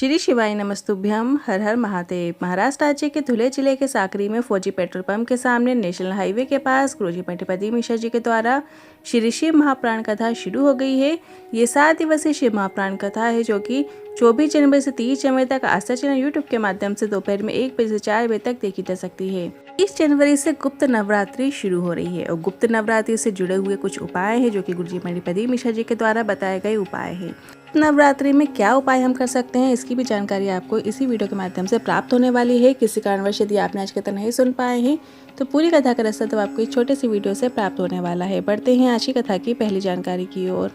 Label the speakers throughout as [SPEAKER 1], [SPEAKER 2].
[SPEAKER 1] श्री शिवाय नमस्तुभ्यम। हर हर महादेव। महाराष्ट्र राज्य के धुले जिले के साकरी में फौजी पेट्रोल पंप के सामने नेशनल हाईवे के पास गुरुजी पशुपति मिश्रा जी के द्वारा श्री शिव महाप्राण कथा शुरू हो गई है। ये 7 दिवसीय शिव महाप्राण कथा है जो कि 24 जनवरी से 30 जनवरी तक आस्था चैनल यूट्यूब के माध्यम से दोपहर में 1 बजे से 4 बजे तक देखी जा सकती है। 30 जनवरी से गुप्त नवरात्रि शुरू हो रही है और गुप्त नवरात्रि से जुड़े हुए कुछ उपाय हैं जो कि गुरुजी पशुपति मिश्रा जी के द्वारा बताए गए उपाय हैं। नवरात्रि में क्या उपाय हम कर सकते हैं, इसकी भी जानकारी आपको इसी वीडियो के माध्यम से प्राप्त होने वाली है। किसी कारणवश यदि आपने आज कथा नहीं सुन पाए हैं तो पूरी कथा का रास्ता तो आपको इस छोटे सी वीडियो से प्राप्त होने वाला है। बढ़ते हैं आज की कथा की पहली जानकारी की ओर।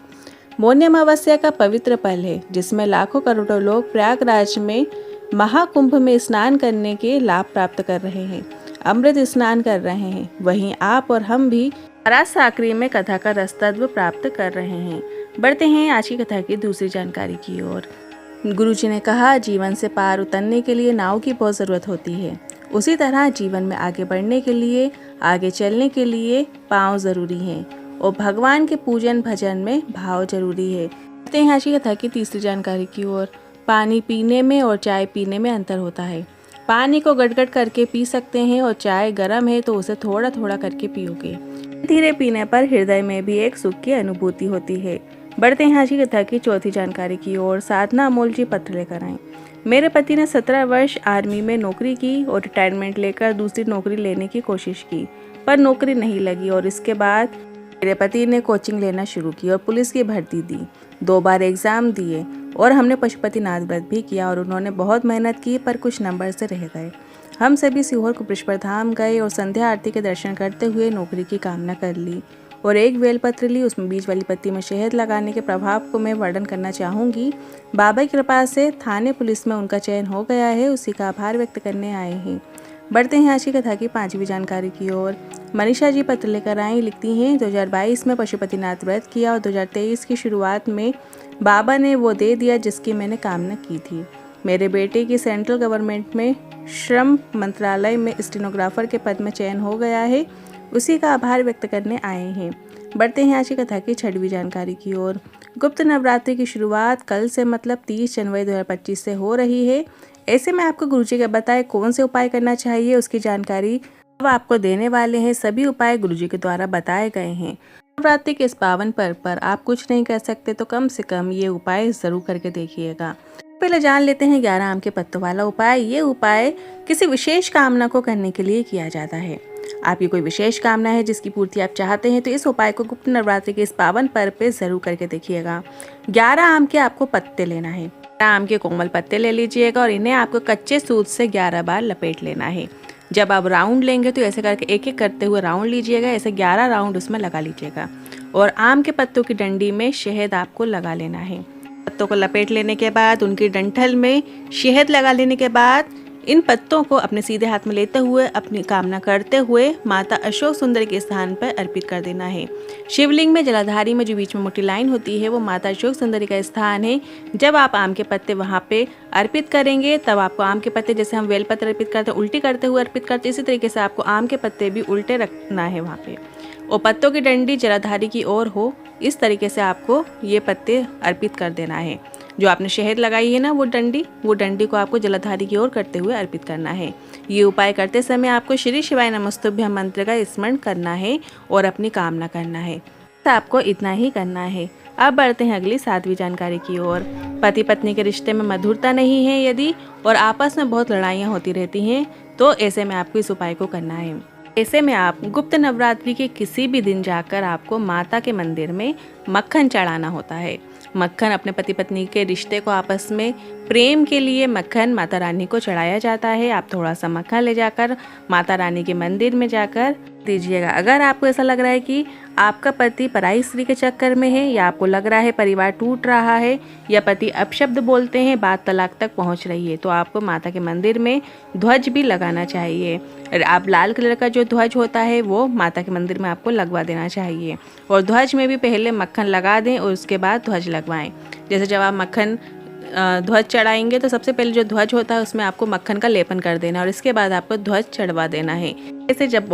[SPEAKER 1] मौनी अमावस्या का पवित्र पल है जिसमें लाखों करोड़ों लोग प्रयागराज में महाकुंभ में स्नान करने के लाभ प्राप्त कर रहे हैं, अमृत स्नान कर रहे हैं। वहीं आप और हम भी महाराष्ट्र साकरी में कथा का रस्तत्व प्राप्त कर रहे हैं। बढ़ते हैं आज की कथा की दूसरी जानकारी की ओर। गुरुजी ने कहा, जीवन से पार उतरने के लिए नाव की बहुत ज़रूरत होती है, उसी तरह जीवन में आगे बढ़ने के लिए, आगे चलने के लिए पाँव ज़रूरी हैं और भगवान के पूजन भजन में भाव जरूरी है। बढ़ते हैं आज की कथा की तीसरी जानकारी की ओर। पानी पीने में और चाय पीने में अंतर होता है। पानी को गटगट करके पी सकते हैं और चाय गर्म है तो उसे थोड़ा थोड़ा करके पियोगे। धीरे पीने पर हृदय में भी एक सुख की अनुभूति होती है। बढ़ते हैं आज की कथा की चौथी जानकारी की ओर। साधना अमोल जी पत्र लेकर आए। मेरे पति ने 17 वर्ष आर्मी में नौकरी की और रिटायरमेंट लेकर दूसरी नौकरी लेने की कोशिश की, पर नौकरी नहीं लगी और इसके बाद मेरे पति ने कोचिंग लेना शुरू की और पुलिस की भर्ती दी। 2 बार एग्जाम दिए और हमने पशुपतिनाथ व्रत भी किया और उन्होंने बहुत मेहनत की पर कुछ नंबर से रह गए। हम सभी सीहोर कुपेश्वर धाम गए और संध्या आरती के दर्शन करते हुए नौकरी की कामना कर ली और एक बेलपत्र ली। उसमें बीज वाली पत्ती में शहद लगाने के प्रभाव को मैं वर्णन करना चाहूँगी। बाबा की कृपा से थाने पुलिस में उनका चयन हो गया है, उसी का आभार व्यक्त करने आए हैं। बढ़ते हैं आज की कथा की 5वीं जानकारी की ओर। मनीषा जी पत्र लेकर आई। लिखती हैं, 2022 में पशुपतिनाथ व्रत किया और 2023 की शुरुआत में बाबा ने वो दे दिया जिसकी मैंने कामना की थी। मेरे बेटे की सेंट्रल गवर्नमेंट में श्रम मंत्रालय में स्टेनोग्राफर के पद में चयन हो गया है, उसी का आभार व्यक्त करने आए हैं। बढ़ते हैं आज की कथा की 6वीं जानकारी की ओर। गुप्त नवरात्रि की शुरुआत कल से मतलब 30 जनवरी 2025 से हो रही है। ऐसे में आपको गुरुजी के बताए कौन से उपाय करना चाहिए उसकी जानकारी अब आपको देने वाले हैं। सभी उपाय गुरुजी के द्वारा बताए गए हैं। नवरात्रि के इस पावन पर्व पर आप कुछ नहीं कर सकते तो कम से कम ये उपाय जरूर करके देखिएगा। पहले जान लेते हैं 11 आम के पत्तों वाला उपाय। ये उपाय किसी विशेष कामना को करने के लिए किया जाता है। आपकी कोई विशेष कामना है जिसकी पूर्ति आप चाहते हैं तो इस उपाय को गुप्त नवरात्रि के इस पावन पर्व पे जरूर करके देखिएगा। 11 आम के आपको पत्ते लेना है। 11 आम के कोमल पत्ते ले लीजिएगा और इन्हें आपको कच्चे सूत से 11 बार लपेट लेना है। जब आप राउंड लेंगे तो ऐसे करके एक एक करते हुए राउंड लीजिएगा। ऐसे 11 राउंड उसमें लगा लीजिएगा और आम के पत्तों की डंडी में शहद आपको लगा लेना है। पत्तों को लपेट लेने के बाद उनकी डंठल में शहद लगा लेने के बाद इन पत्तों को अपने सीधे हाथ में लेते हुए अपनी कामना करते हुए माता अशोक सुंदरी के स्थान पर अर्पित कर देना है। शिवलिंग में जलाधारी में जो बीच में मोटी लाइन होती है वो माता अशोक सुंदरी का स्थान है। जब आप आम के पत्ते वहाँ पे अर्पित करेंगे तब आपको आम के पत्ते जैसे हम बेलपत्र अर्पित करते हैं उल्टी करते हुए अर्पित करते, इसी तरीके से आपको आम के पत्ते भी उल्टे रखना है वहाँ पे और पत्तों की डंडी जलाधारी की ओर हो, इस तरीके से आपको ये पत्ते अर्पित कर देना है। जो आपने शहद लगाई है ना वो डंडी को आपको जलाधारी की ओर करते हुए अर्पित करना है। ये उपाय करते समय आपको श्री शिवाय नमस्तुभ्यम मंत्र का स्मरण करना है और अपनी कामना करना है। तो आपको इतना ही करना है। अब बढ़ते हैं अगली 7वीं जानकारी की ओर। पति पत्नी के रिश्ते में मधुरता नहीं है यदि और आपस में बहुत लड़ाइयाँ होती रहती हैं तो ऐसे में आपको इस उपाय को करना है। ऐसे में आप गुप्त नवरात्रि के किसी भी दिन जाकर आपको माता के मंदिर में मक्खन चढ़ाना होता है। मक्खन अपने पति पत्नी के रिश्ते को आपस में प्रेम के लिए मक्खन माता रानी को चढ़ाया जाता है। आप थोड़ा सा मक्खन ले जाकर माता रानी के मंदिर में जाकर दीजिएगा। अगर आपको ऐसा लग रहा है कि आपका पति पराई स्त्री के चक्कर में है या आपको लग रहा है परिवार टूट रहा है या पति अपशब्द बोलते हैं, बात तलाक तक पहुंच रही है, तो आपको माता के मंदिर में ध्वज भी लगाना चाहिए। आप लाल कलर का जो ध्वज होता है वो माता के मंदिर में आपको लगवा देना चाहिए और ध्वज में भी पहले मक्खन लगा दें और उसके बाद ध्वज लगवाएं। जैसे जब आप मक्खन ध्वज चढ़ाएंगे तो सबसे पहले जो ध्वज होता है उसमें आपको मक्खन का लेपन कर देना और इसके बाद आपको ध्वज चढ़वा देना है। ऐसे जब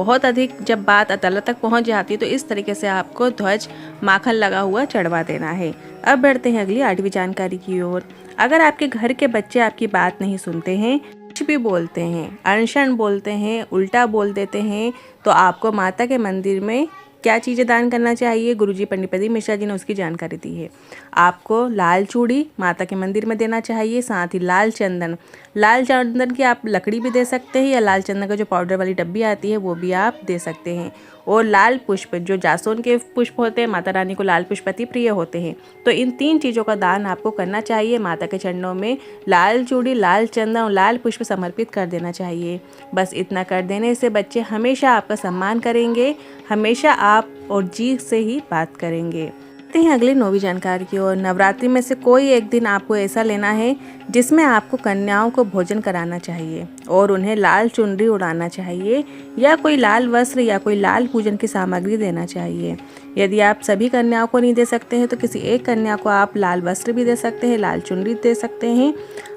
[SPEAKER 1] बात अदालत तक पहुंच जाती है तो इस तरीके से आपको ध्वज माखन लगा हुआ चढ़वा देना है। अब बढ़ते हैं अगली 8वीं जानकारी की ओर। अगर आपके घर के बच्चे आपकी बात नहीं सुनते हैं, कुछ भी बोलते हैं, अनशन बोलते हैं, उल्टा बोल देते हैं, तो आपको माता के मंदिर में क्या चीज़ें दान करना चाहिए, गुरुजी पंडित प्रदीप मिश्रा जी ने उसकी जानकारी दी है। आपको लाल चूड़ी माता के मंदिर में देना चाहिए, साथ ही लाल चंदन की आप लकड़ी भी दे सकते हैं, या लाल चंदन का जो पाउडर वाली डब्बी आती है वो भी आप दे सकते हैं। और लाल पुष्प, जो जासून के पुष्प होते हैं, माता रानी को लाल पुष्प अति प्रिय होते हैं, तो इन 3 चीज़ों का दान आपको करना चाहिए। माता के चरणों में लाल चूड़ी, लाल चंदन और लाल पुष्प समर्पित कर देना चाहिए। बस इतना कर देने से बच्चे हमेशा आपका सम्मान करेंगे, हमेशा आप और जी से ही बात करेंगे। हैं अगली 9वीं जानकारी की ओर। नवरात्रि में से कोई एक दिन आपको ऐसा लेना है जिसमें आपको कन्याओं को भोजन कराना चाहिए और उन्हें लाल चुनरी उड़ाना चाहिए, या कोई लाल वस्त्र या कोई लाल पूजन की सामग्री देना चाहिए। यदि आप सभी कन्याओं को नहीं दे सकते हैं तो किसी एक कन्या को आप लाल वस्त्र भी दे सकते हैं, लाल चुनरी दे सकते हैं।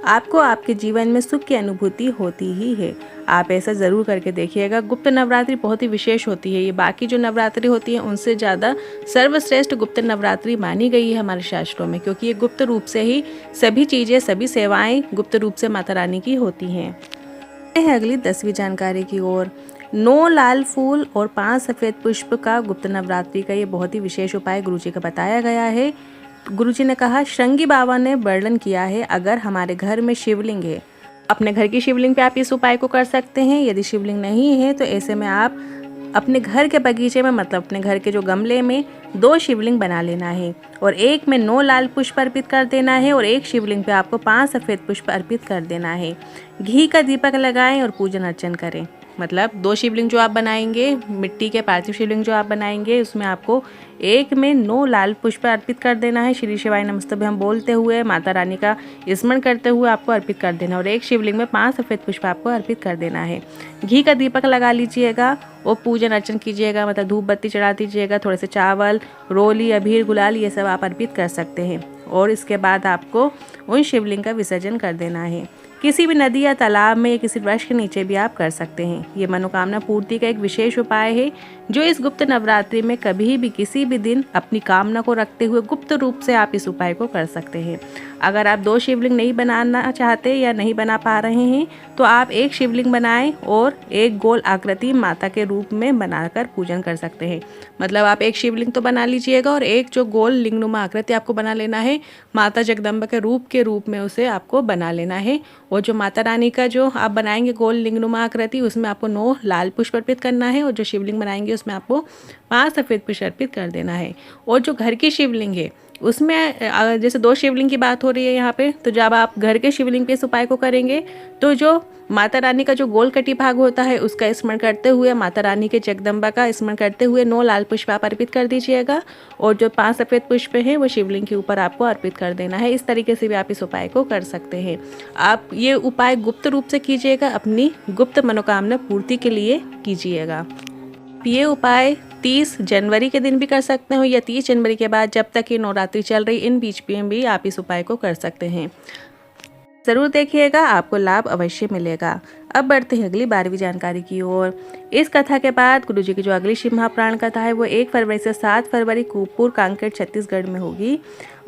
[SPEAKER 1] आपको आपके जीवन में सुख की अनुभूति होती ही है। आप ऐसा ज़रूर करके देखिएगा। गुप्त नवरात्रि बहुत ही विशेष होती है। ये बाकी जो नवरात्रि होती है उनसे ज़्यादा सर्वश्रेष्ठ गुप्त नवरात्रि मानी गई है हमारे शास्त्रों में, क्योंकि ये गुप्त रूप से ही सभी चीज़ें, सभी सेवाएं गुप्त रूप से माता रानी की होती हैं। अगली 10वीं जानकारी की ओर। 9 लाल फूल और 5 सफ़ेद पुष्प का गुप्त नवरात्रि का ये बहुत ही विशेष उपाय गुरुजी का बताया गया है। गुरुजी ने कहा, श्रृंगी बाबा ने वर्णन किया है, अगर हमारे घर में शिवलिंग है, अपने घर की शिवलिंग पे आप इस उपाय को कर सकते हैं। यदि शिवलिंग नहीं है तो ऐसे में आप अपने घर के बगीचे में, मतलब अपने घर के जो गमले में 2 शिवलिंग बना लेना है और एक में 9 लाल पुष्प अर्पित कर देना है और एक शिवलिंग पे आपको 5 सफ़ेद पुष्प अर्पित कर देना है। घी का दीपक लगाएं और पूजन अर्चन करें। मतलब 2 शिवलिंग जो आप बनाएंगे, मिट्टी के पार्थिव शिवलिंग जो आप बनाएंगे, उसमें आपको एक में 9 लाल पुष्प अर्पित कर देना है। श्री शिवाय नमस्तुभ्यं हम बोलते हुए, माता रानी का स्मरण करते हुए आपको अर्पित कर देना, और एक शिवलिंग में 5 सफ़ेद पुष्प आपको अर्पित कर देना है। घी का दीपक लगा लीजिएगा और पूजन अर्चन कीजिएगा, मतलब धूप बत्ती चढ़ा दीजिएगा। थोड़े से चावल, रोली, अबीर, गुलाल ये सब आप अर्पित कर सकते हैं और इसके बाद आपको उन शिवलिंग का विसर्जन कर देना है। किसी भी नदी या तालाब में या किसी वृक्ष के नीचे भी आप कर सकते हैं। ये मनोकामना पूर्ति का एक विशेष उपाय है जो इस गुप्त नवरात्रि में कभी भी किसी भी दिन अपनी कामना को रखते हुए गुप्त रूप से आप इस उपाय को कर सकते हैं। अगर आप 2 शिवलिंग नहीं बनाना चाहते या नहीं बना पा रहे हैं तो आप एक शिवलिंग बनाएं और एक गोल आकृति माता के रूप में बनाकर पूजन कर सकते हैं। मतलब आप एक शिवलिंग तो बना लीजिएगा और एक जो गोल लिंगनुमा आकृति आपको बना लेना है, माता जगदम्बा के रूप में उसे आपको बना लेना है। और जो माता रानी का जो आप बनाएंगे गोल लिंगनुमा आकृति, उसमें आपको 9 लाल पुष्प अर्पित करना है और जो शिवलिंग बनाएंगे उसमें आपको 5 सफ़ेद पुष्प अर्पित कर देना है। और जो घर की शिवलिंग है उसमें जैसे 2 शिवलिंग की बात हो रही है यहाँ पे, तो जब आप घर के शिवलिंग पे इस उपाय को करेंगे तो जो माता रानी का जो गोल कटी भाग होता है उसका स्मरण करते हुए, माता रानी के जगदम्बा का स्मरण करते हुए 9 लाल पुष्प आप अर्पित कर दीजिएगा और जो 5 सफ़ेद पुष्प हैं वो शिवलिंग के ऊपर आपको अर्पित कर देना है। इस तरीके से भी आप इस उपाय को कर सकते हैं। आप ये उपाय गुप्त रूप से कीजिएगा, अपनी गुप्त मनोकामना पूर्ति के लिए कीजिएगा। ये उपाय 30 जनवरी के दिन भी कर सकते हो या 30 जनवरी के बाद, जब तक ये नवरात्रि चल रही, इन बीच में भी आप इस उपाय को कर सकते हैं। ज़रूर देखिएगा, आपको लाभ अवश्य मिलेगा। अब बढ़ते हैं अगली 12वीं जानकारी की ओर। इस कथा के बाद गुरुजी की जो अगली शिव महापुराण कथा है वो 1 फरवरी से 7 फरवरी कुपपुर कांकेर छत्तीसगढ़ में होगी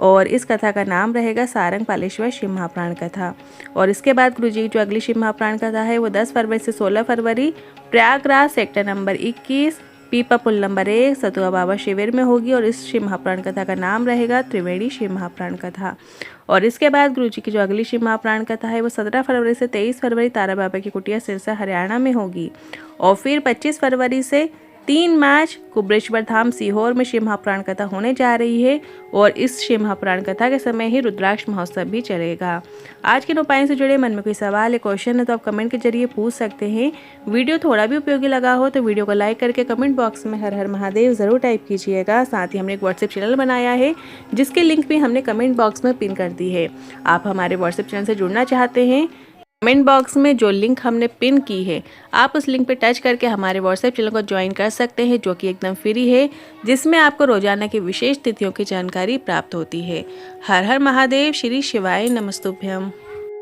[SPEAKER 1] और इस कथा का नाम रहेगा सारंग पालेश्वर शिव महापुराण कथा। और इसके बाद गुरुजी की जो अगली शिव महापुराण कथा है वो 10 फरवरी से 16 फरवरी प्रयागराज सेक्टर नंबर 21 पीपा पुल नंबर 1 सतुआ बाबा शिविर में होगी और इस शिव महापुराण कथा का नाम रहेगा त्रिवेणी शिव महापुराण कथा। और इसके बाद गुरुजी की जो अगली शिव महापुराण कथा है वो 17 फरवरी से 23 फरवरी तारा बाबा की कुटिया सिरसा हरियाणा में होगी और फिर 25 फरवरी से 3 मार्च कुबरेश्वर धाम सीहोर में शिव महापुराण कथा होने जा रही है और इस शिव महापुराण कथा के समय ही रुद्राक्ष महोत्सव भी चलेगा। आज के उपायों से जुड़े मन में कोई सवाल या क्वेश्चन है तो आप कमेंट के जरिए पूछ सकते हैं। वीडियो थोड़ा भी उपयोगी लगा हो तो वीडियो को लाइक करके कमेंट बॉक्स में हर हर महादेव ज़रूर टाइप कीजिएगा। साथ ही हमने एक व्हाट्सएप चैनल बनाया है जिसकी लिंक भी हमने कमेंट बॉक्स में पिन कर दी है। आप हमारे व्हाट्सएप चैनल से जुड़ना चाहते हैं, कमेंट बॉक्स में जो लिंक हमने पिन की है आप उस लिंक पे टच करके हमारे व्हाट्सएप चैनल को ज्वाइन कर सकते हैं, जो कि एकदम फ्री है, जिसमें आपको रोजाना की विशेष तिथियों की जानकारी प्राप्त होती है। हर हर महादेव, श्री शिवाय नमस्तुभ्यम।